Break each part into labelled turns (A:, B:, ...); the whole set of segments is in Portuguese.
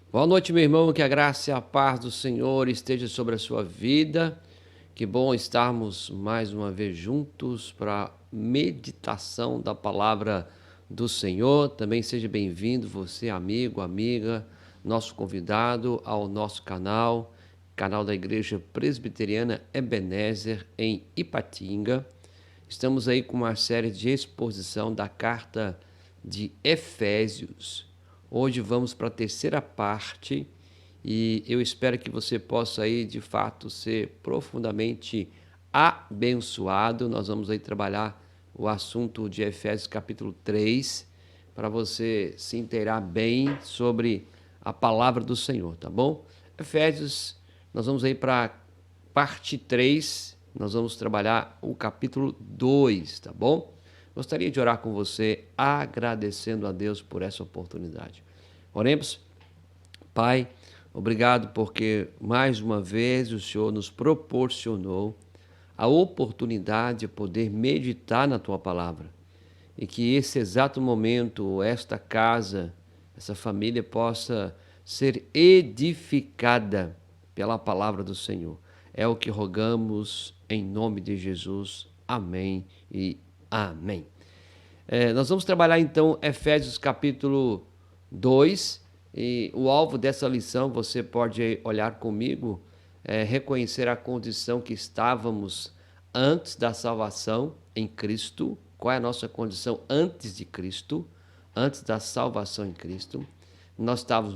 A: Boa noite, meu irmão, que a graça e a paz do Senhor esteja sobre a sua vida. Que bom estarmos mais uma vez juntos para meditação da palavra do Senhor. Também seja bem-vindo você, amigo, amiga, nosso convidado ao nosso canal da Igreja Presbiteriana Ebenezer em Ipatinga. Estamos aí com uma série de exposição da carta de Efésios. Hoje vamos para a terceira parte e eu espero que você possa aí de fato ser profundamente abençoado. Nós vamos aí trabalhar o assunto de Efésios capítulo 3 para você se inteirar bem sobre a palavra do Senhor, tá bom? Efésios, nós vamos aí para a parte 3. Nós vamos trabalhar o capítulo 2, tá bom? Gostaria de orar com você, agradecendo a Deus por essa oportunidade. Oremos. Pai, obrigado porque mais uma vez o Senhor nos proporcionou a oportunidade de poder meditar na tua palavra e que esse exato momento, esta casa, essa família possa ser edificada pela palavra do Senhor. É o que rogamos em nome de Jesus. Amém e amém. Nós vamos trabalhar então Efésios capítulo 2 e o alvo dessa lição, você pode olhar comigo, reconhecer a condição que estávamos antes da salvação em Cristo. Qual é a nossa condição antes de Cristo, antes da salvação em Cristo? Nós estávamos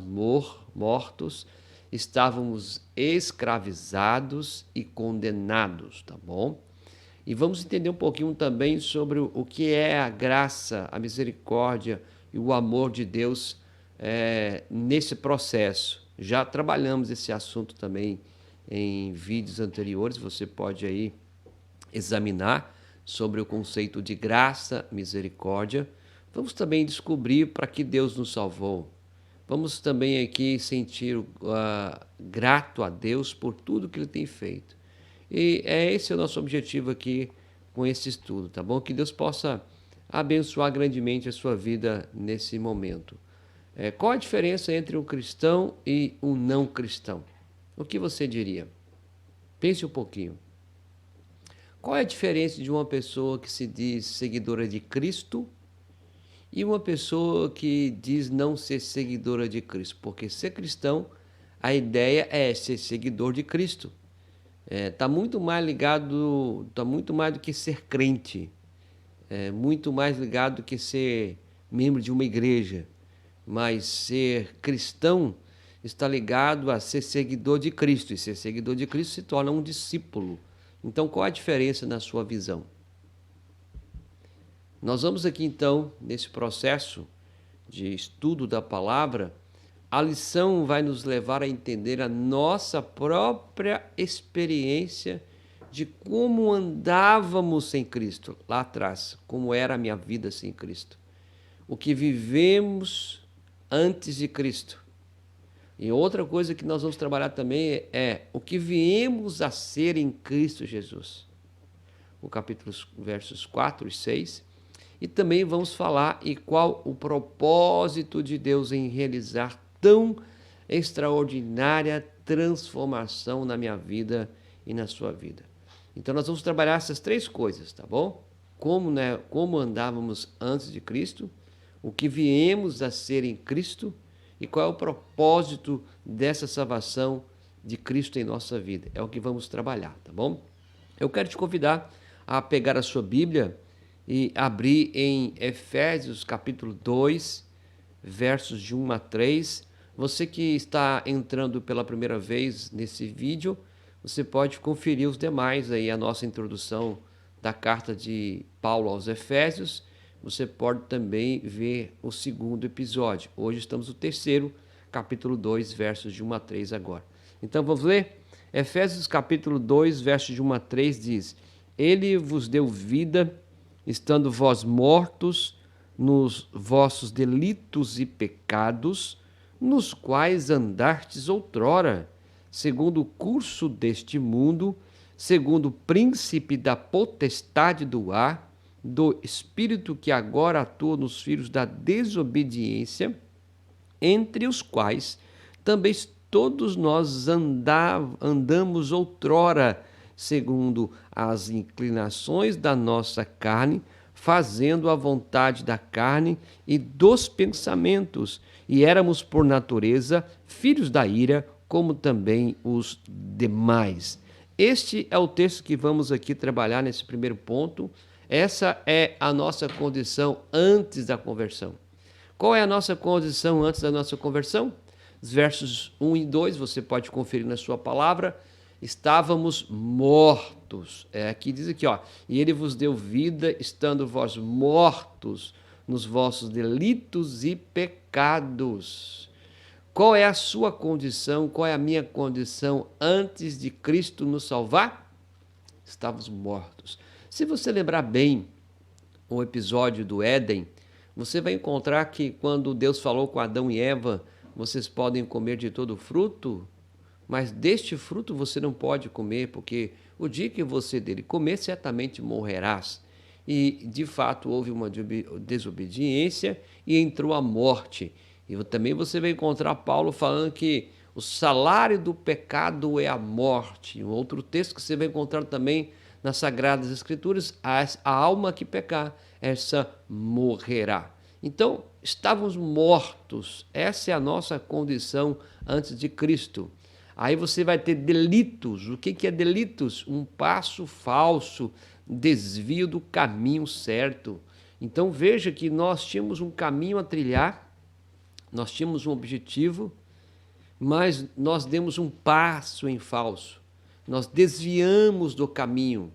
A: mortos, estávamos escravizados e condenados, tá bom? E vamos entender um pouquinho também sobre o que é a graça, a misericórdia e o amor de Deus nesse processo. Já trabalhamos esse assunto também em vídeos anteriores, você pode aí examinar sobre o conceito de graça, misericórdia. Vamos também descobrir para que Deus nos salvou. Vamos também aqui sentir grato a Deus por tudo que Ele tem feito. E esse é o nosso objetivo aqui com esse estudo, tá bom? Que Deus possa abençoar grandemente a sua vida nesse momento. Qual a diferença entre um cristão e um não cristão? O que você diria? Pense um pouquinho. Qual é a diferença de uma pessoa que se diz seguidora de Cristo e uma pessoa que diz não ser seguidora de Cristo? Porque ser cristão, a ideia é ser seguidor de Cristo. Tá muito mais ligado, tá muito mais do que ser crente, muito mais ligado do que ser membro de uma igreja, mas ser cristão está ligado a ser seguidor de Cristo, e ser seguidor de Cristo se torna um discípulo. Então, qual a diferença na sua visão? Nós vamos aqui então, nesse processo de estudo da palavra, a lição vai nos levar a entender a nossa própria experiência de como andávamos sem Cristo lá atrás, como era a minha vida sem Cristo, o que vivemos antes de Cristo. E outra coisa que nós vamos trabalhar também é o que viemos a ser em Cristo Jesus. O capítulo versos 4 e 6. E também vamos falar e qual o propósito de Deus em realizar tão extraordinária transformação na minha vida e na sua vida. Então nós vamos trabalhar essas três coisas, tá bom? Como andávamos antes de Cristo, o que viemos a ser em Cristo e qual é o propósito dessa salvação de Cristo em nossa vida. É o que vamos trabalhar, tá bom? Eu quero te convidar a pegar a sua Bíblia e abrir em Efésios capítulo 2, versos de 1 a 3. Você que está entrando pela primeira vez nesse vídeo, você pode conferir os demais aí, a nossa introdução da carta de Paulo aos Efésios. Você pode também ver o segundo episódio. Hoje estamos no terceiro, capítulo 2, versos de 1 a 3 agora. Então vamos ler? Efésios capítulo 2, versos de 1 a 3 diz: Ele vos deu vida, estando vós mortos nos vossos delitos e pecados, nos quais andastes outrora, segundo o curso deste mundo, segundo o príncipe da potestade do ar, do espírito que agora atua nos filhos da desobediência, entre os quais Também todos nós andamos outrora, segundo as inclinações da nossa carne, fazendo a vontade da carne e dos pensamentos, e éramos por natureza filhos da ira, como também os demais. Este é o texto que vamos aqui trabalhar nesse primeiro ponto. Essa é a nossa condição antes da conversão. Qual é a nossa condição antes da nossa conversão? Os versos 1 e 2, você pode conferir na sua palavra. Estávamos mortos. Aqui diz aqui, ó, e ele vos deu vida, estando vós mortos nos vossos delitos e pecados. Qual é a sua condição? Qual é a minha condição antes de Cristo nos salvar? Estávamos mortos. Se você lembrar bem o episódio do Éden, você vai encontrar que quando Deus falou com Adão e Eva, vocês podem comer de todo fruto, mas deste fruto você não pode comer, porque o dia que você dele comer, certamente morrerás. E, de fato, houve uma desobediência e entrou a morte. E também você vai encontrar Paulo falando que o salário do pecado é a morte. Um outro texto que você vai encontrar também nas Sagradas Escrituras, a alma que pecar, essa morrerá. Então, estávamos mortos. Essa é a nossa condição antes de Cristo. Aí você vai ter delitos. O que é delitos? Um passo falso, desvio do caminho certo. Então veja que nós tínhamos um caminho a trilhar, nós tínhamos um objetivo, mas nós demos um passo em falso. Nós desviamos do caminho.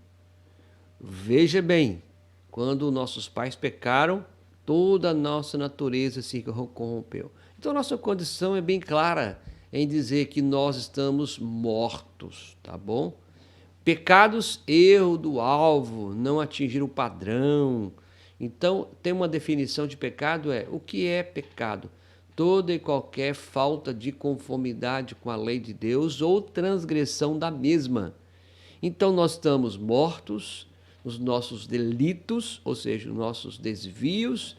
A: Veja bem, quando nossos pais pecaram, toda a nossa natureza se corrompeu. Então nossa condição é bem clara em dizer que nós estamos mortos, tá bom? Pecados, erro do alvo, não atingir o padrão. Então, tem uma definição de pecado, o que é pecado? Toda e qualquer falta de conformidade com a lei de Deus ou transgressão da mesma. Então, nós estamos mortos nos nossos delitos, ou seja, nos nossos desvios,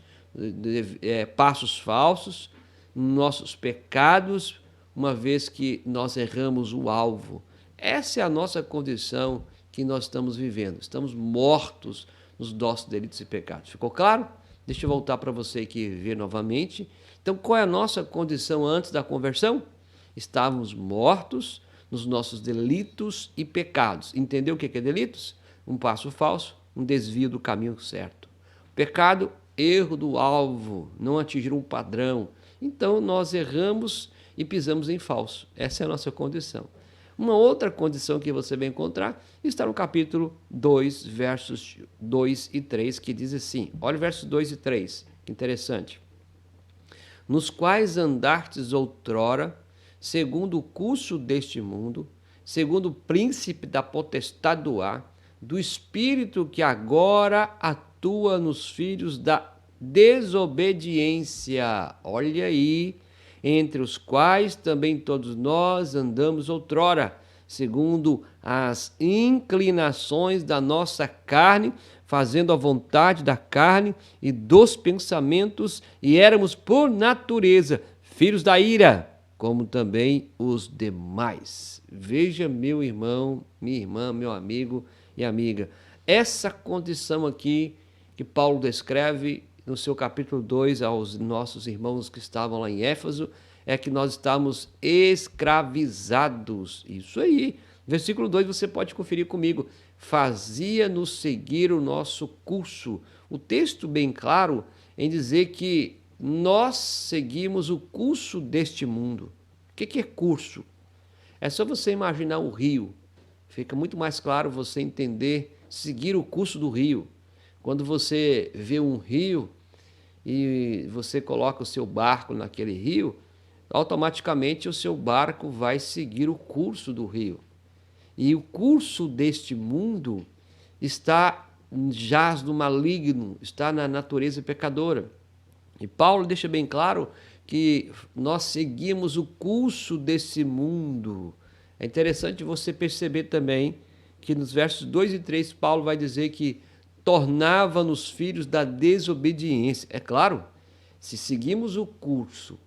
A: passos falsos, nossos pecados, uma vez que nós erramos o alvo. Essa é a nossa condição que nós estamos vivendo. Estamos mortos nos nossos delitos e pecados. Ficou claro? Deixa eu voltar para você aqui ver novamente. Então, qual é a nossa condição antes da conversão? Estávamos mortos nos nossos delitos e pecados. Entendeu o que é delitos? Um passo falso, um desvio do caminho certo. Pecado, erro do alvo, não atingir um padrão. Então, nós erramos e pisamos em falso. Essa é a nossa condição. Uma outra condição que você vai encontrar está no capítulo 2, versos 2 e 3, que diz assim, olha o versos 2 e 3, que interessante. Nos quais andastes outrora, segundo o curso deste mundo, segundo o príncipe da potestade do ar, do espírito que agora atua nos filhos da desobediência. Olha aí, entre os quais também todos nós andamos outrora, segundo as inclinações da nossa carne, fazendo a vontade da carne e dos pensamentos, e éramos por natureza filhos da ira, como também os demais. Veja, meu irmão, minha irmã, meu amigo e amiga, essa condição aqui que Paulo descreve no seu capítulo 2 aos nossos irmãos que estavam lá em Éfeso, é que nós estamos escravizados. Isso aí. Versículo 2 você pode conferir comigo. Fazia-nos seguir o nosso curso. O texto bem claro em dizer que nós seguimos o curso deste mundo. O que é curso? É só você imaginar o rio. Fica muito mais claro você entender, seguir o curso do rio. Quando você vê um rio e você coloca o seu barco naquele rio, automaticamente o seu barco vai seguir o curso do rio. E o curso deste mundo jaz no maligno, está na natureza pecadora. E Paulo deixa bem claro que nós seguimos o curso desse mundo. É interessante você perceber também que nos versos 2 e 3 Paulo vai dizer que tornava-nos filhos da desobediência. É claro, se seguimos o curso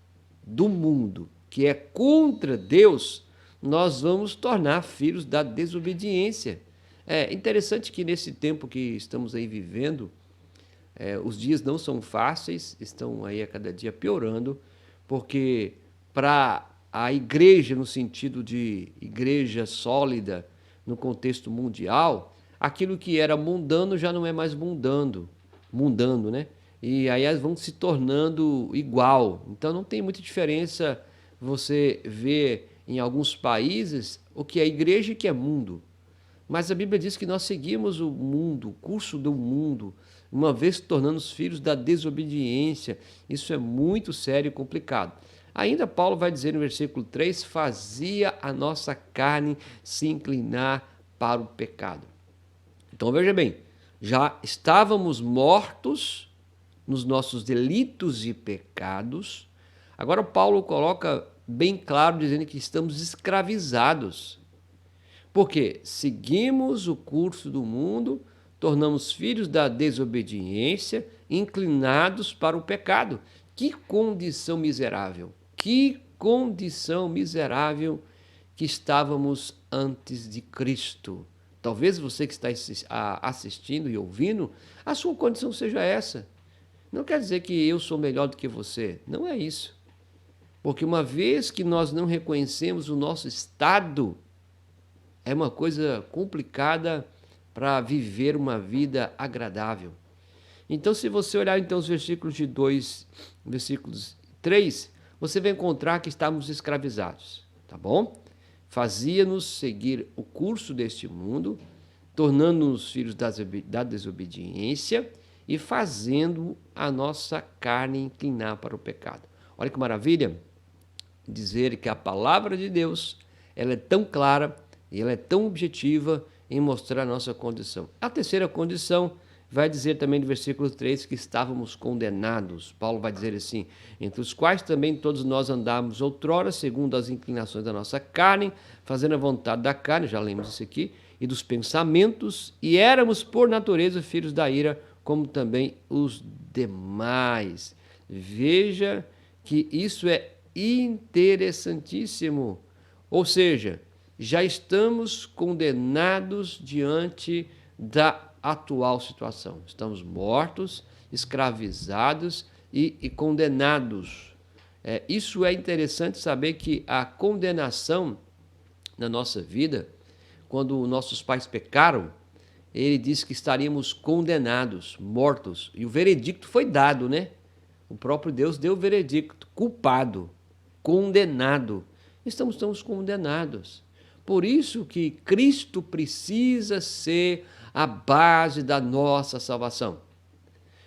A: do mundo, que é contra Deus, nós vamos tornar filhos da desobediência. É interessante que nesse tempo que estamos aí vivendo, os dias não são fáceis, estão aí a cada dia piorando, porque para a igreja, no sentido de igreja sólida, no contexto mundial, aquilo que era mundano já não é mais mundano, né? E aí elas vão se tornando igual. Então não tem muita diferença você ver em alguns países o que é igreja e o que é mundo. Mas a Bíblia diz que nós seguimos o mundo, o curso do mundo, uma vez tornando-nos filhos da desobediência. Isso é muito sério e complicado. Ainda Paulo vai dizer no versículo 3, fazia a nossa carne se inclinar para o pecado. Então veja bem, já estávamos mortos nos nossos delitos e pecados. Agora Paulo coloca bem claro dizendo que estamos escravizados. Porque seguimos o curso do mundo, tornamos filhos da desobediência, inclinados para o pecado. Que condição miserável! Que condição miserável que estávamos antes de Cristo. Talvez você que está assistindo e ouvindo, a sua condição seja essa. Não quer dizer que eu sou melhor do que você. Não é isso. Porque uma vez que nós não reconhecemos o nosso estado, é uma coisa complicada para viver uma vida agradável. Então, se você olhar então os versículos de 2, versículos 3, você vai encontrar que estávamos escravizados, tá bom? Fazia-nos seguir o curso deste mundo, tornando-nos filhos da desobediência e fazendo a nossa carne inclinar para o pecado. Olha que maravilha dizer que a palavra de Deus, ela é tão clara e ela é tão objetiva em mostrar a nossa condição. A terceira condição vai dizer também no versículo 3 que estávamos condenados. Paulo vai dizer assim, entre os quais também todos nós andávamos outrora, segundo as inclinações da nossa carne, fazendo a vontade da carne, já lemos isso aqui, e dos pensamentos, e éramos por natureza filhos da ira, como também os demais. Veja que isso é interessantíssimo. Ou seja, já estamos condenados diante da atual situação. Estamos mortos, escravizados e condenados. Isso é interessante saber que a condenação na nossa vida, quando nossos pais pecaram, ele disse que estaríamos condenados, mortos. E o veredicto foi dado, né? O próprio Deus deu o veredicto, culpado, condenado. Estamos condenados. Por isso que Cristo precisa ser a base da nossa salvação.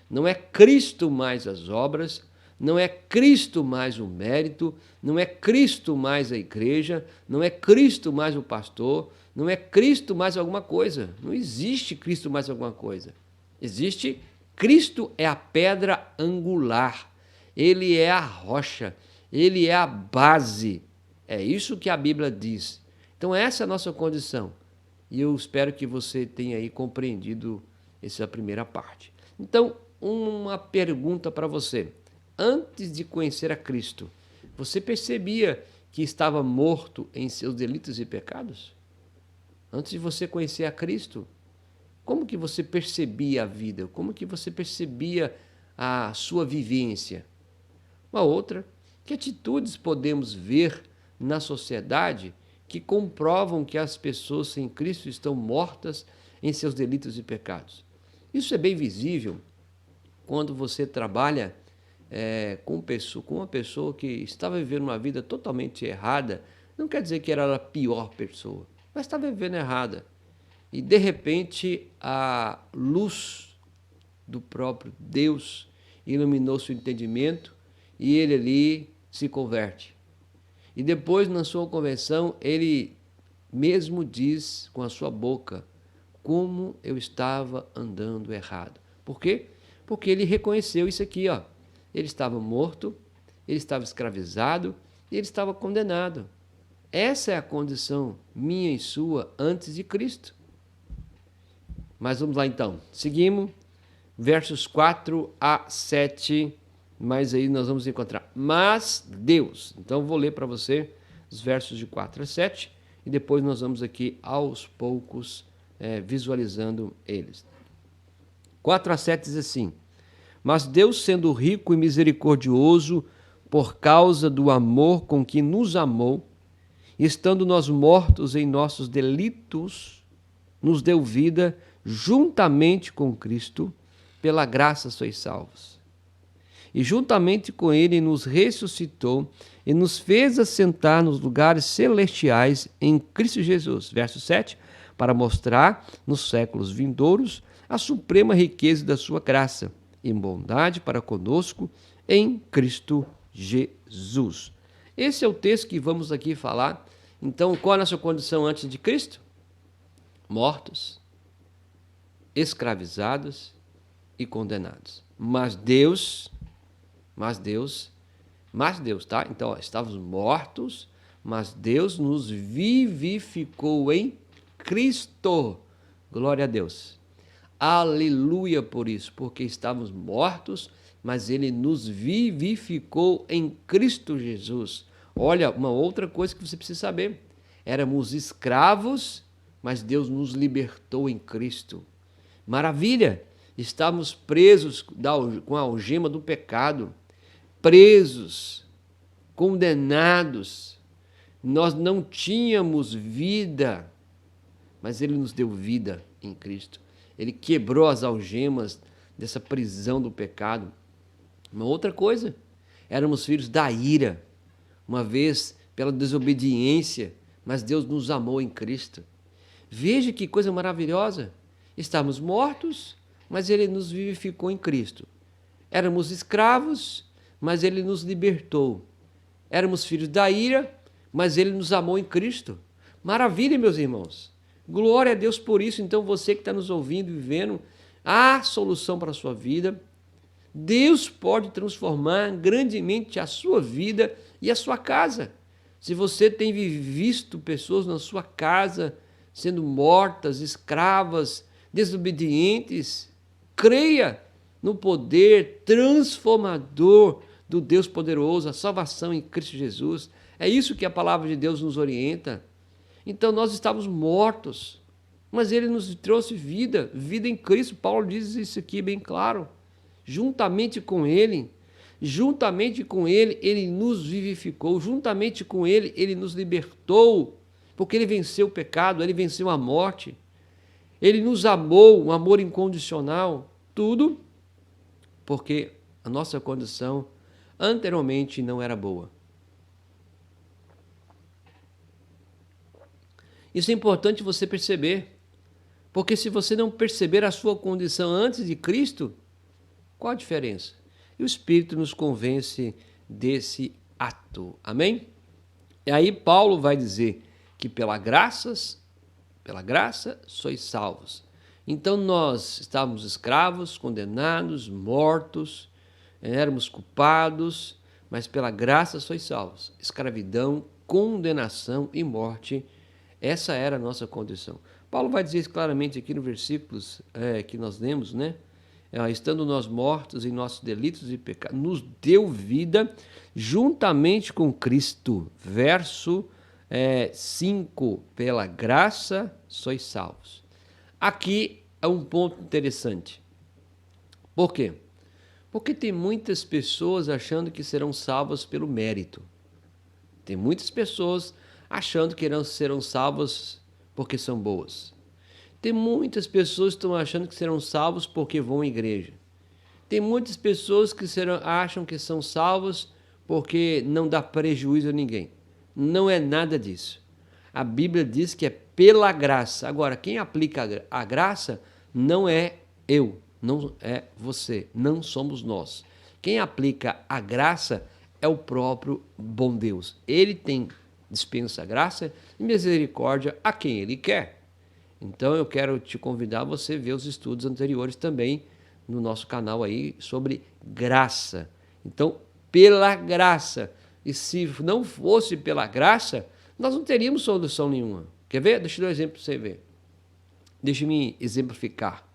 A: Não é Cristo mais as obras, não é Cristo mais o mérito, não é Cristo mais a igreja, não é Cristo mais o pastor, não é Cristo mais alguma coisa. Não existe Cristo mais alguma coisa. Existe Cristo é a pedra angular, ele é a rocha, ele é a base. É isso que a Bíblia diz. Então essa é a nossa condição. E eu espero que você tenha aí compreendido essa primeira parte. Então, uma pergunta para você. Antes de conhecer a Cristo, você percebia que estava morto em seus delitos e pecados? Antes de você conhecer a Cristo, como que você percebia a vida? Como que você percebia a sua vivência? Uma outra, que atitudes podemos ver na sociedade que comprovam que as pessoas sem Cristo estão mortas em seus delitos e pecados? Isso é bem visível quando você trabalha com uma pessoa que estava vivendo uma vida totalmente errada. Não quer dizer que era a pior pessoa, mas estava vivendo errada. E, de repente, a luz do próprio Deus iluminou seu entendimento e ele ali se converte. E depois, na sua conversão, ele mesmo diz com a sua boca como eu estava andando errado. Por quê? Porque ele reconheceu isso aqui, ó. Ele estava morto, ele estava escravizado e ele estava condenado. Essa é a condição minha e sua antes de Cristo. Mas vamos lá então. Seguimos, versos 4 a 7, mas aí nós vamos encontrar mas Deus. Então vou ler para você os versos de 4 a 7 e depois nós vamos aqui aos poucos visualizando eles. 4 a 7 diz assim: mas Deus, sendo rico e misericordioso, por causa do amor com que nos amou, estando nós mortos em nossos delitos, nos deu vida juntamente com Cristo, pela graça sois salvos. E juntamente com ele nos ressuscitou e nos fez assentar nos lugares celestiais em Cristo Jesus. Verso 7, para mostrar nos séculos vindouros a suprema riqueza da sua graça e bondade para conosco em Cristo Jesus. Esse é o texto que vamos aqui falar. Então, qual a nossa condição antes de Cristo? Mortos, escravizados e condenados. Mas Deus, tá? Então, estávamos mortos, mas Deus nos vivificou em Cristo. Glória a Deus. Aleluia por isso, porque estávamos mortos, mas Ele nos vivificou em Cristo Jesus. Olha, uma outra coisa que você precisa saber. Éramos escravos, mas Deus nos libertou em Cristo. Maravilha! Estávamos presos com a algema do pecado, presos, condenados. Nós não tínhamos vida, mas Ele nos deu vida em Cristo. Ele quebrou as algemas dessa prisão do pecado. Uma outra coisa, éramos filhos da ira, uma vez pela desobediência, mas Deus nos amou em Cristo. Veja que coisa maravilhosa. Estávamos mortos, mas Ele nos vivificou em Cristo. Éramos escravos, mas Ele nos libertou. Éramos filhos da ira, mas Ele nos amou em Cristo. Maravilha, meus irmãos. Glória a Deus por isso. Então, você que está nos ouvindo e vivendo, há solução para a sua vida. Deus pode transformar grandemente a sua vida e a sua casa. Se você tem visto pessoas na sua casa sendo mortas, escravas, desobedientes, creia no poder transformador do Deus poderoso, a salvação em Cristo Jesus. É isso que a palavra de Deus nos orienta. Então nós estávamos mortos, mas Ele nos trouxe vida, vida em Cristo. Paulo diz isso aqui bem claro. Juntamente com Ele, Ele nos vivificou, juntamente com Ele nos libertou, porque Ele venceu o pecado, Ele venceu a morte. Ele nos amou, um amor incondicional, tudo porque a nossa condição anteriormente não era boa. Isso é importante você perceber, porque se você não perceber a sua condição antes de Cristo, qual a diferença? E o Espírito nos convence desse ato, amém? E aí Paulo vai dizer que pela graça sois salvos. Então nós estávamos escravos, condenados, mortos, éramos culpados, mas pela graça sois salvos. Escravidão, condenação e morte, essa era a nossa condição. Paulo vai dizer isso claramente aqui no versículos que nós lemos, né? Estando nós mortos em nossos delitos e pecados, nos deu vida juntamente com Cristo. Verso 5, pela graça sois salvos. Aqui é um ponto interessante. Por quê? Porque tem muitas pessoas achando que serão salvas pelo mérito. Tem muitas pessoas achando que serão salvas porque são boas. Tem muitas pessoas que estão achando que serão salvos porque vão à igreja. Tem muitas pessoas que acham que são salvas porque não dá prejuízo a ninguém. Não é nada disso. A Bíblia diz que é pela graça. Agora, quem aplica a graça não é eu, não é você, não somos nós. Quem aplica a graça é o próprio bom Deus. Ele dispensa graça e misericórdia a quem Ele quer. Então eu quero te convidar a você ver os estudos anteriores também no nosso canal aí sobre graça. Então, pela graça. E se não fosse pela graça, nós não teríamos solução nenhuma. Quer ver? Deixa eu dar um exemplo para você ver. Deixa-me exemplificar.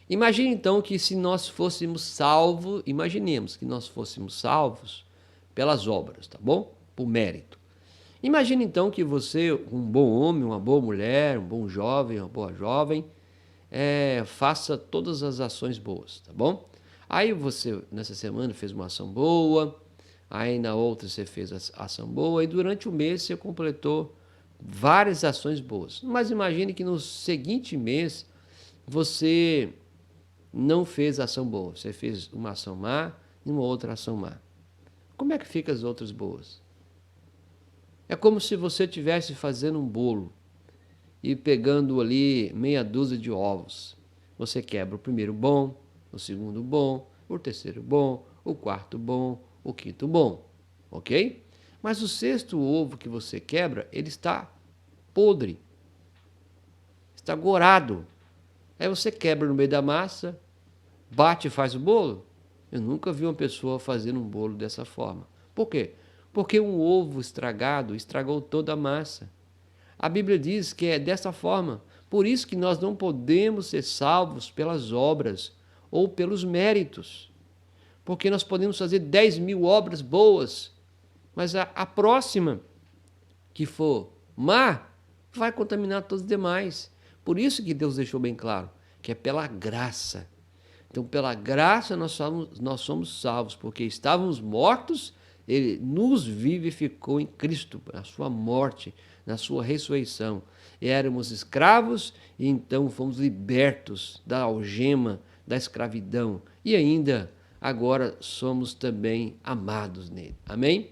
A: Imagine então que se nós fôssemos salvos, imaginemos que nós fôssemos salvos pelas obras, tá bom? Por mérito. Imagine então que você, um bom homem, uma boa mulher, um bom jovem, uma boa jovem, faça todas as ações boas, tá bom? Aí você, nessa semana, fez uma ação boa, aí na outra você fez a ação boa, e durante o mês você completou várias ações boas. Mas imagine que no seguinte mês você não fez ação boa, você fez uma ação má e uma outra ação má. Como é que ficam as outras boas? É como se você estivesse fazendo um bolo e pegando ali meia dúzia de ovos. Você quebra o primeiro bom, o segundo bom, o terceiro bom, o quarto bom, o quinto bom, ok? Mas o sexto ovo que você quebra, ele está podre, está gorado. Aí você quebra no meio da massa, bate e faz o bolo. Eu nunca vi uma pessoa fazendo um bolo dessa forma. Por quê? Porque um ovo estragado estragou toda a massa. A Bíblia diz que é dessa forma. Por isso que nós não podemos ser salvos pelas obras ou pelos méritos. Porque nós podemos fazer 10.000 obras boas, mas a próxima que for má vai contaminar todos os demais. Por isso que Deus deixou bem claro que é pela graça. Então, pela graça nós somos salvos, porque estávamos mortos, ele nos vivificou em Cristo, na sua morte, na sua ressurreição. Éramos escravos e então fomos libertos da algema, da escravidão. E ainda, agora somos também amados nele. Amém?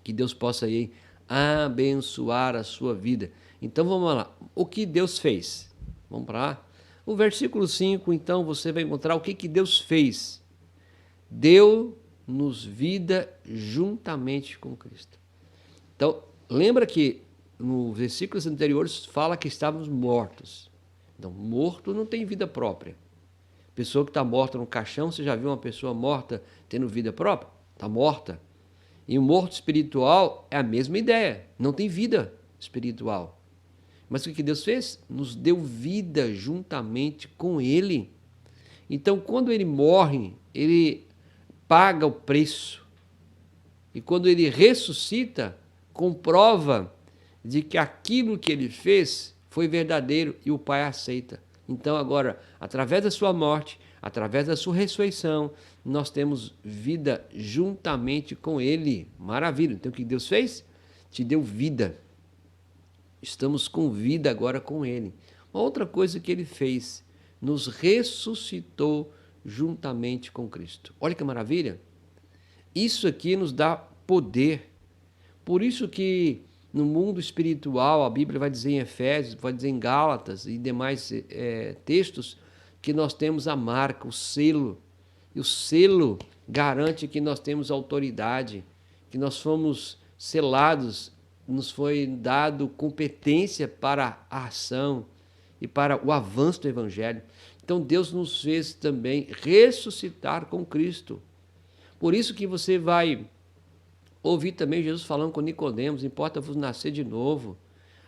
A: Que Deus possa aí abençoar a sua vida. Então vamos lá. O que Deus fez? Vamos para lá? O versículo 5, então, você vai encontrar o que Deus fez. Deu-nos vida juntamente com Cristo. Então, lembra que nos versículos anteriores fala que estávamos mortos. Então, morto não tem vida própria. Pessoa que está morta no caixão, você já viu uma pessoa morta tendo vida própria? Está morta. E o morto espiritual é a mesma ideia, não tem vida espiritual. Mas o que Deus fez? Nos deu vida juntamente com Ele. Então, quando Ele morre, Ele paga o preço. E quando Ele ressuscita, comprova de que aquilo que Ele fez foi verdadeiro e o Pai aceita. Então, agora, através da sua morte, através da sua ressurreição, nós temos vida juntamente com Ele. Maravilha. Então, o que Deus fez? Te deu vida. Estamos com vida agora com Ele. Uma outra coisa que Ele fez, nos ressuscitou juntamente com Cristo. Olha que maravilha! Isso aqui nos dá poder. Por isso que no mundo espiritual, a Bíblia vai dizer em Efésios, vai dizer em Gálatas e demais textos, que nós temos a marca, o selo. E o selo garante que nós temos autoridade, que nós fomos selados, nos foi dado competência para a ação e para o avanço do Evangelho. Então Deus nos fez também ressuscitar com Cristo. Por isso que você vai ouvir também Jesus falando com Nicodemos, importa-vos nascer de novo.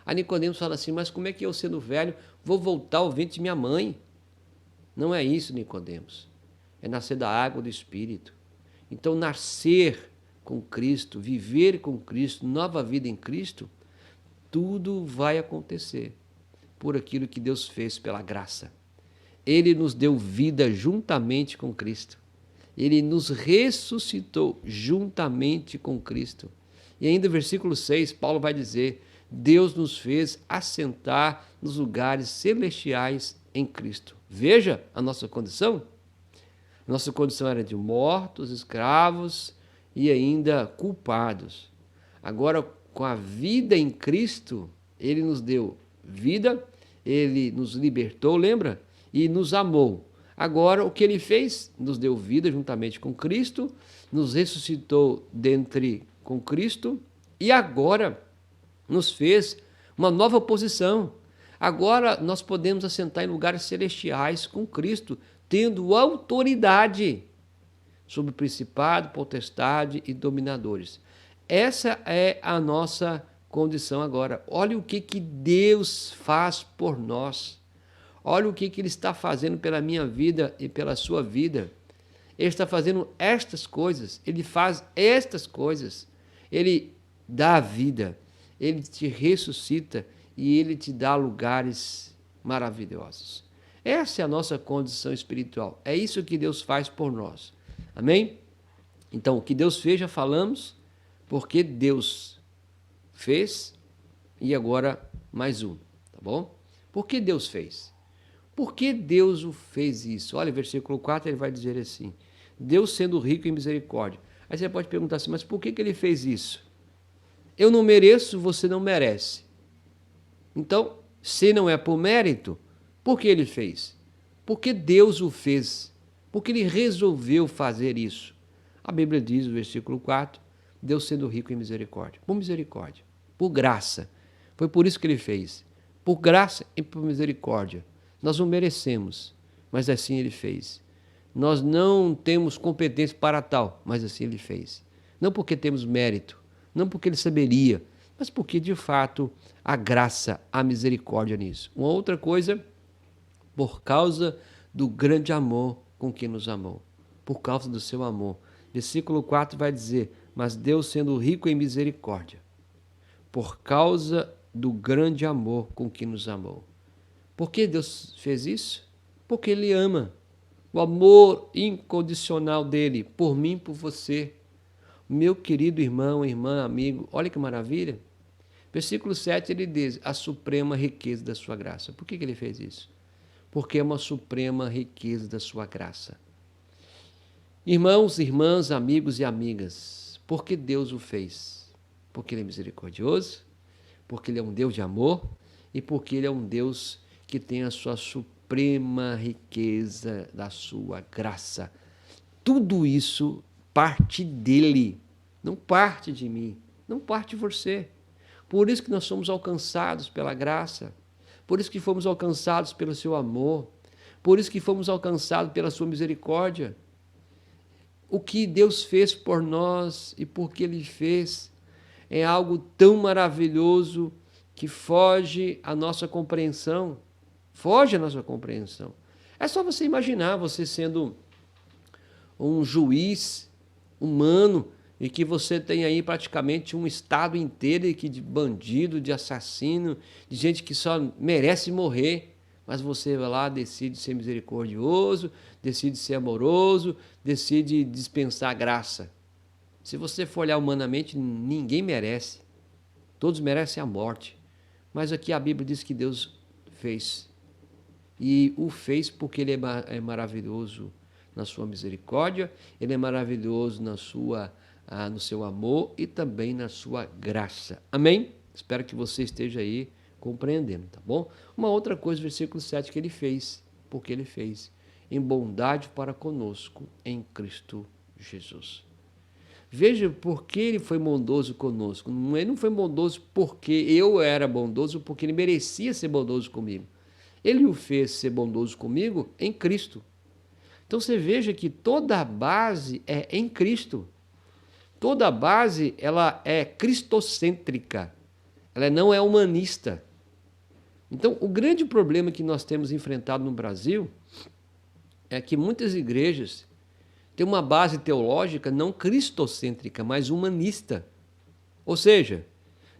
A: A Nicodemos fala assim, mas como é que eu, sendo velho, vou voltar ao ventre de minha mãe? Não é isso, Nicodemos. É nascer da água do Espírito. Então, nascer com Cristo, viver com Cristo, nova vida em Cristo, tudo vai acontecer por aquilo que Deus fez pela graça. Ele nos deu vida juntamente com Cristo. Ele nos ressuscitou juntamente com Cristo. E ainda no versículo 6, Paulo vai dizer, Deus nos fez assentar nos lugares celestiais em Cristo. Veja a nossa condição. Nossa condição era de mortos, escravos e ainda culpados. Agora, com a vida em Cristo, Ele nos deu vida, Ele nos libertou, lembra? E nos amou. Agora, o que Ele fez? Nos deu vida juntamente com Cristo, nos ressuscitou dentre com Cristo e agora nos fez uma nova posição. Agora nós podemos assentar em lugares celestiais com Cristo, tendo autoridade sobre o principado, potestade e dominadores. Essa é a nossa condição agora. Olha o que Deus faz por nós. Olha o que Ele está fazendo pela minha vida e pela sua vida. Ele está fazendo estas coisas, Ele faz estas coisas. Ele dá a vida, Ele te ressuscita e Ele te dá lugares maravilhosos. Essa é a nossa condição espiritual. É isso que Deus faz por nós. Amém? Então, o que Deus fez, já falamos, porque Deus fez, e agora mais um, tá bom? Por que Deus fez? Por que Deus o fez isso? Olha, versículo 4, ele vai dizer assim: Deus sendo rico em misericórdia. Aí você pode perguntar assim, mas por que ele fez isso? Eu não mereço, você não merece. Então, se não é por mérito, por que ele fez? Porque Deus o fez. Porque ele resolveu fazer isso. A Bíblia diz, no versículo 4, Deus sendo rico em misericórdia. Por misericórdia, por graça. Foi por isso que ele fez. Por graça e por misericórdia. Nós não merecemos, mas assim ele fez. Nós não temos competência para tal, mas assim ele fez. Não porque temos mérito, não porque ele saberia, mas porque de fato a graça, a misericórdia nisso. Uma outra coisa, por causa do grande amor com que nos amou. Por causa do seu amor. Versículo 4 vai dizer, mas Deus sendo rico em misericórdia, por causa do grande amor com que nos amou. Por que Deus fez isso? Porque Ele ama. O amor incondicional dEle, por mim, por você. Meu querido irmão, irmã, amigo, olha que maravilha. Versículo 7, ele diz, a suprema riqueza da sua graça. Por que ele fez isso? Porque é uma suprema riqueza da sua graça. Irmãos, irmãs, amigos e amigas, por que Deus o fez? Porque Ele é misericordioso, porque Ele é um Deus de amor e porque Ele é um Deus que tem a sua suprema riqueza da sua graça. Tudo isso parte dele, não parte de mim, não parte de você. Por isso que nós somos alcançados pela graça, por isso que fomos alcançados pelo seu amor, por isso que fomos alcançados pela sua misericórdia. O que Deus fez por nós e por que Ele fez é algo tão maravilhoso que foge à nossa compreensão. Foge à nossa compreensão. É só você imaginar você sendo um juiz humano e que você tem aí praticamente um estado inteiro de bandido, de assassino, de gente que só merece morrer. Mas você vai lá, decide ser misericordioso, decide ser amoroso, decide dispensar graça. Se você for olhar humanamente, ninguém merece. Todos merecem a morte. Mas aqui a Bíblia diz que Deus fez. E o fez porque Ele é maravilhoso na sua misericórdia, Ele é maravilhoso no seu amor e também na sua graça. Amém? Espero que você esteja aí compreendendo, tá bom? Uma outra coisa, versículo 7, que Ele fez, porque Ele fez, em bondade para conosco, em Cristo Jesus. Veja por que Ele foi bondoso conosco. Ele não foi bondoso porque eu era bondoso, porque Ele merecia ser bondoso comigo. Ele o fez ser bondoso comigo em Cristo. Então você veja que toda a base é em Cristo. Toda a base ela é cristocêntrica. Ela não é humanista. Então o grande problema que nós temos enfrentado no Brasil é que muitas igrejas têm uma base teológica não cristocêntrica, mas humanista. Ou seja,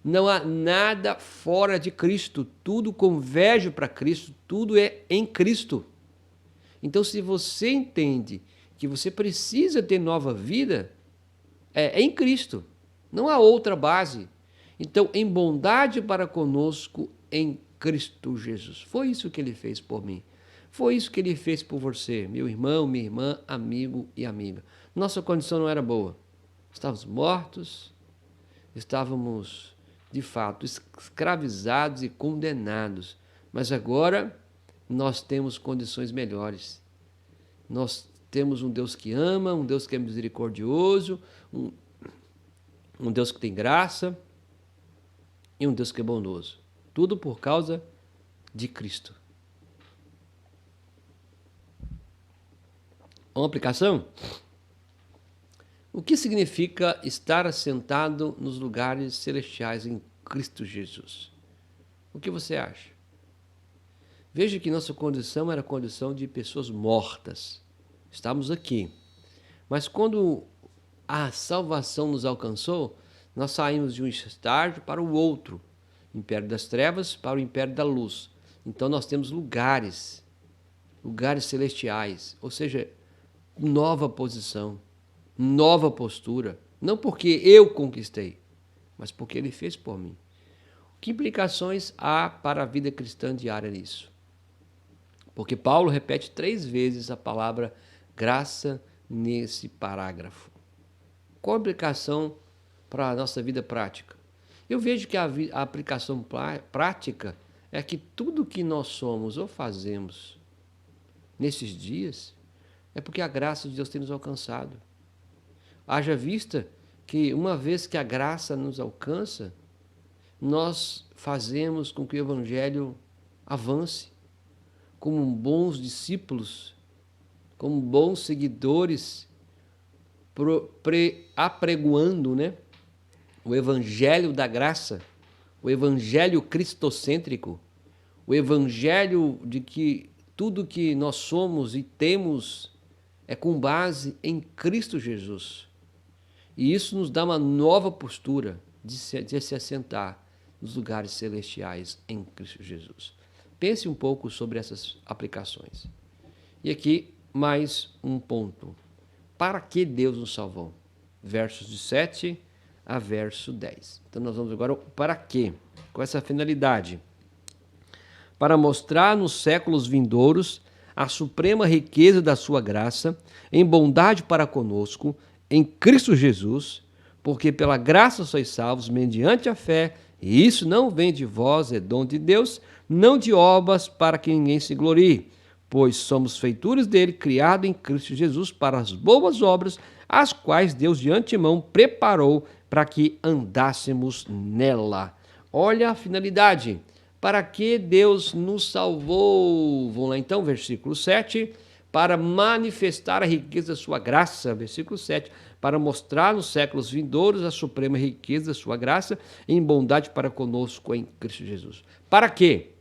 A: não há nada fora de Cristo, tudo converge para Cristo, tudo é em Cristo. Então, se você entende que você precisa ter nova vida, é em Cristo, não há outra base. Então, em bondade para conosco, em Cristo Jesus. Foi isso que Ele fez por mim. Foi isso que Ele fez por você, meu irmão, minha irmã, amigo e amiga. Nossa condição não era boa. Estávamos mortos, estávamos de fato, escravizados e condenados. Mas agora nós temos condições melhores. Nós temos um Deus que ama, um Deus que é misericordioso, um Deus que tem graça e um Deus que é bondoso. Tudo por causa de Cristo. Uma aplicação? O que significa estar assentado nos lugares celestiais em Cristo Jesus? O que você acha? Veja que nossa condição era a condição de pessoas mortas. Estamos aqui. Mas quando a salvação nos alcançou, nós saímos de um estágio para o outro, império das trevas para o império da luz. Então nós temos lugares celestiais, ou seja, nova posição, nova postura, não porque eu conquistei, mas porque ele fez por mim. Que implicações há para a vida cristã diária nisso? Porque Paulo repete 3 vezes a palavra graça nesse parágrafo. Qual a aplicação para a nossa vida prática? Eu vejo que a aplicação prática é que tudo que nós somos ou fazemos nesses dias é porque a graça de Deus tem nos alcançado. Haja vista que uma vez que a graça nos alcança, nós fazemos com que o Evangelho avance como bons discípulos, como bons seguidores, apregoando, né, o Evangelho da graça, o Evangelho cristocêntrico, o Evangelho de que tudo que nós somos e temos é com base em Cristo Jesus. E isso nos dá uma nova postura de se assentar nos lugares celestiais em Cristo Jesus. Pense um pouco sobre essas aplicações. E aqui mais um ponto. Para que Deus nos salvou? Versos de 7 a verso 10. Então nós vamos agora para quê? Com essa finalidade. Para mostrar nos séculos vindouros a suprema riqueza da sua graça, em bondade para conosco, em Cristo Jesus, porque pela graça sois salvos mediante a fé, e isso não vem de vós, é dom de Deus, não de obras para que ninguém se glorie, pois somos feituras dele, criados em Cristo Jesus para as boas obras, as quais Deus de antemão preparou para que andássemos nela. Olha a finalidade. Para que Deus nos salvou? Vamos lá então, versículo 7. Para manifestar a riqueza da sua graça, versículo 7, para mostrar nos séculos vindouros a suprema riqueza da sua graça em bondade para conosco em Cristo Jesus. Para quê?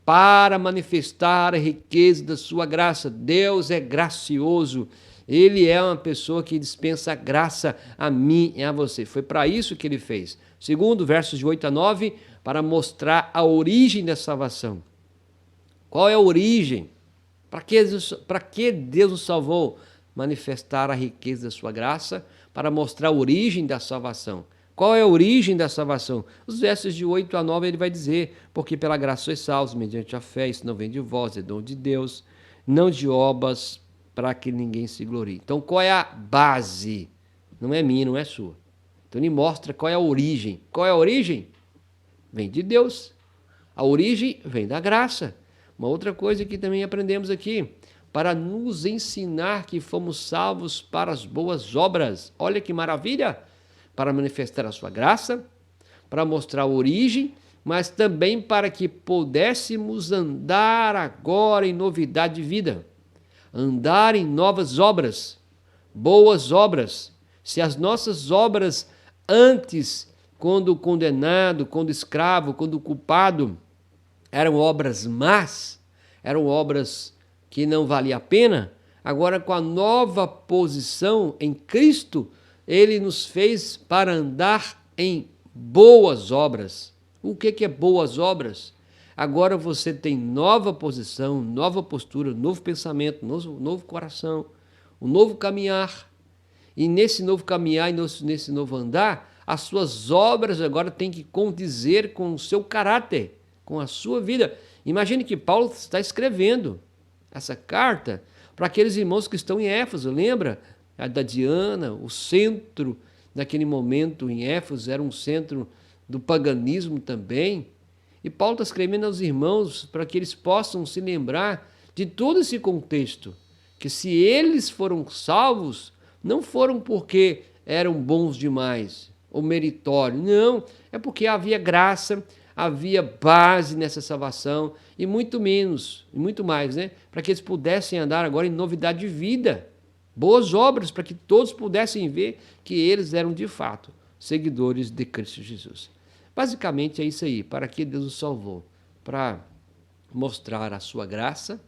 A: Para manifestar a riqueza da sua graça. Deus é gracioso. Ele é uma pessoa que dispensa graça a mim e a você. Foi para isso que ele fez. Segundo, versos de 8 a 9, para mostrar a origem da salvação. Qual é a origem? Para que Deus nos salvou? Manifestar a riqueza da sua graça, para mostrar a origem da salvação. Qual é a origem da salvação? Os versos de 8 a 9 ele vai dizer, porque pela graça sois salvos, mediante a fé, isso não vem de vós, é dom de Deus, não de obras, para que ninguém se glorie. Então, qual é a base? Não é minha, não é sua. Então, ele mostra qual é a origem. Qual é a origem? Vem de Deus. A origem vem da graça. Uma outra coisa que também aprendemos aqui, para nos ensinar que fomos salvos para as boas obras. Olha que maravilha! Para manifestar a sua graça, para mostrar a origem, mas também para que pudéssemos andar agora em novidade de vida. Andar em novas obras, boas obras. Se as nossas obras antes, quando condenado, quando escravo, quando culpado, eram obras más, eram obras que não valia a pena, agora com a nova posição em Cristo, ele nos fez para andar em boas obras. O que é boas obras? Agora você tem nova posição, nova postura, novo pensamento, novo coração, um novo caminhar. E nesse novo caminhar e nesse novo andar, as suas obras agora têm que condizer com o seu caráter, com a sua vida. Imagine que Paulo está escrevendo essa carta para aqueles irmãos que estão em Éfeso. Lembra da Diana, o centro daquele momento em Éfeso era um centro do paganismo também. E Paulo está escrevendo aos irmãos para que eles possam se lembrar de todo esse contexto, que se eles foram salvos, não foram porque eram bons demais ou meritórios, não, é porque havia graça, havia base nessa salvação e muito menos, e muito mais, né? Para que eles pudessem andar agora em novidade de vida, boas obras, para que todos pudessem ver que eles eram de fato seguidores de Cristo Jesus. Basicamente é isso aí, para que Deus nos salvou, para mostrar a sua graça,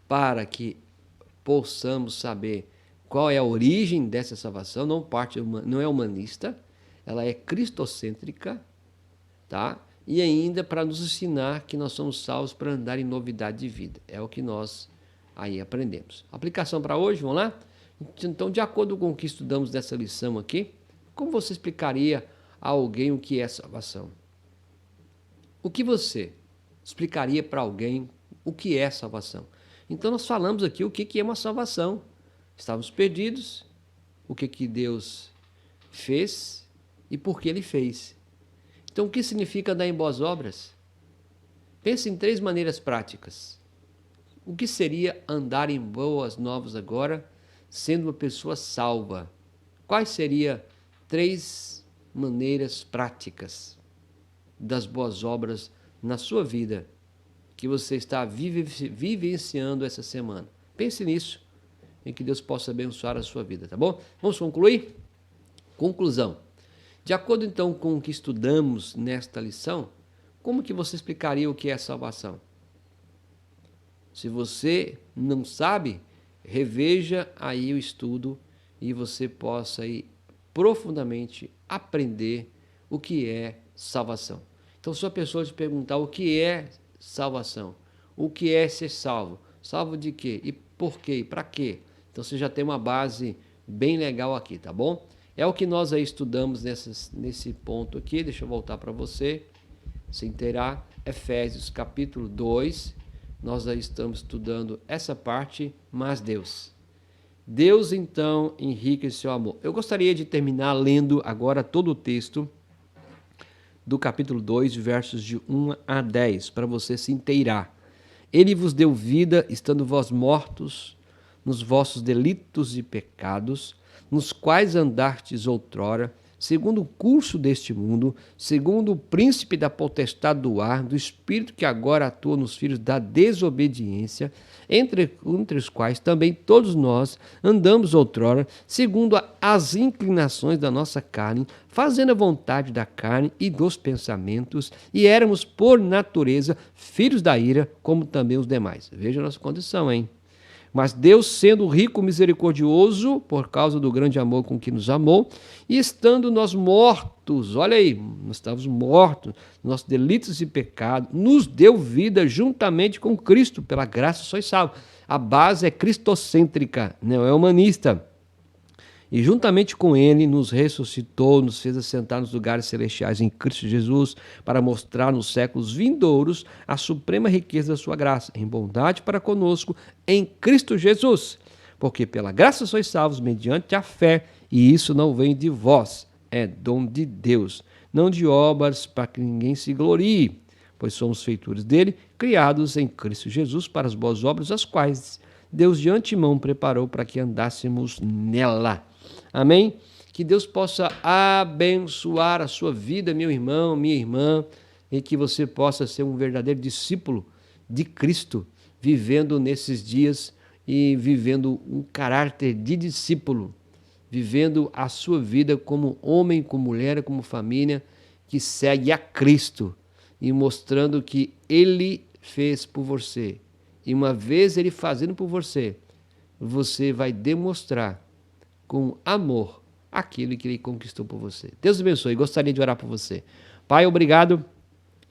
A: para que possamos saber qual é a origem dessa salvação, não é humanista, ela é cristocêntrica, tá? E ainda para nos ensinar que nós somos salvos para andar em novidade de vida. É o que nós aí aprendemos. Aplicação para hoje, vamos lá? Então, de acordo com o que estudamos dessa lição aqui, como você explicaria a alguém o que é salvação? O que você explicaria para alguém o que é salvação? Então, nós falamos aqui o que é uma salvação. Estávamos perdidos, o que Deus fez e por que Ele fez. Então, o que significa andar em boas obras? Pense em 3 maneiras práticas. O que seria andar em boas novas agora, sendo uma pessoa salva? Quais seriam 3 maneiras práticas das boas obras na sua vida que você está vivenciando essa semana? Pense nisso, em que Deus possa abençoar a sua vida, tá bom? Vamos concluir? Conclusão. De acordo então com o que estudamos nesta lição, como que você explicaria o que é salvação? Se você não sabe, reveja aí o estudo e você possa aí profundamente aprender o que é salvação. Então, se a pessoa te perguntar o que é salvação, o que é ser salvo, salvo de quê? E por quê? E para quê? Então, você já tem uma base bem legal aqui, tá bom? É o que nós aí estudamos nesse ponto aqui. Deixa eu voltar para você se inteirar. Efésios capítulo 2. Nós aí estamos estudando essa parte, mas Deus então enriquece seu amor. Eu gostaria de terminar lendo agora todo o texto do capítulo 2, versos de 1 a 10, para você se inteirar. Ele vos deu vida, estando vós mortos nos vossos delitos e pecados, nos quais andastes outrora, segundo o curso deste mundo, segundo o príncipe da potestade do ar, do espírito que agora atua nos filhos da desobediência, entre os quais também todos nós andamos outrora, segundo as inclinações da nossa carne, fazendo a vontade da carne e dos pensamentos, e éramos, por natureza, filhos da ira, como também os demais. Veja a nossa condição, hein? Mas Deus, sendo rico, misericordioso, por causa do grande amor com que nos amou, e estando nós mortos, olha aí, nós estávamos mortos, nossos delitos e pecados, nos deu vida juntamente com Cristo, pela graça sois salvos. A base é cristocêntrica, não é humanista. E juntamente com ele nos ressuscitou, nos fez assentar nos lugares celestiais em Cristo Jesus, para mostrar nos séculos vindouros a suprema riqueza da sua graça, em bondade para conosco, em Cristo Jesus. Porque pela graça sois salvos mediante a fé, e isso não vem de vós, é dom de Deus, não de obras para que ninguém se glorie, pois somos feituras dele, criados em Cristo Jesus para as boas obras, as quais Deus de antemão preparou para que andássemos nela. Amém? Que Deus possa abençoar a sua vida, meu irmão, minha irmã, e que você possa ser um verdadeiro discípulo de Cristo, vivendo nesses dias e vivendo um caráter de discípulo, vivendo a sua vida como homem, como mulher, como família, que segue a Cristo e mostrando que Ele fez por você. E uma vez Ele fazendo por você, você vai demonstrar com amor aquilo que Ele conquistou por você. Deus abençoe. Gostaria de orar por você. Pai, obrigado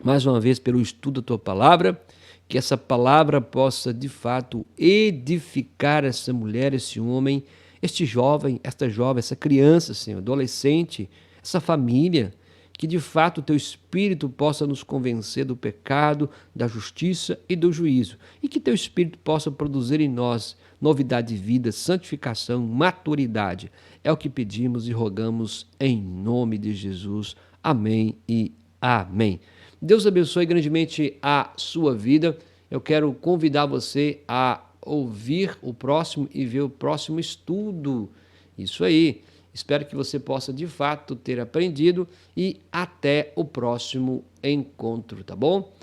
A: mais uma vez pelo estudo da Tua Palavra, que essa palavra possa de fato edificar essa mulher, esse homem, este jovem, esta jovem, essa criança, Senhor, adolescente, essa família, que de fato o Teu Espírito possa nos convencer do pecado, da justiça e do juízo, e que Teu Espírito possa produzir em nós novidade de vida, santificação, maturidade. É o que pedimos e rogamos em nome de Jesus. Amém e amém. Deus abençoe grandemente a sua vida. Eu quero convidar você a ouvir o próximo e ver o próximo estudo. Isso aí. Espero que você possa de fato ter aprendido e até o próximo encontro, tá bom?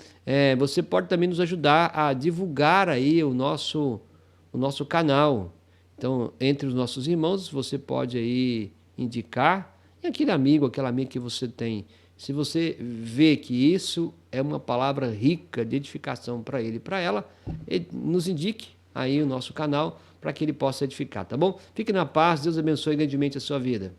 A: Você pode também nos ajudar a divulgar aí o nosso canal. Então, entre os nossos irmãos, você pode aí indicar, e aquele amigo, aquela amiga que você tem Se você vê que isso é uma palavra rica de edificação para ele e para ela, nos indique aí o nosso canal para que ele possa edificar, tá bom? Fique na paz, Deus abençoe grandemente a sua vida.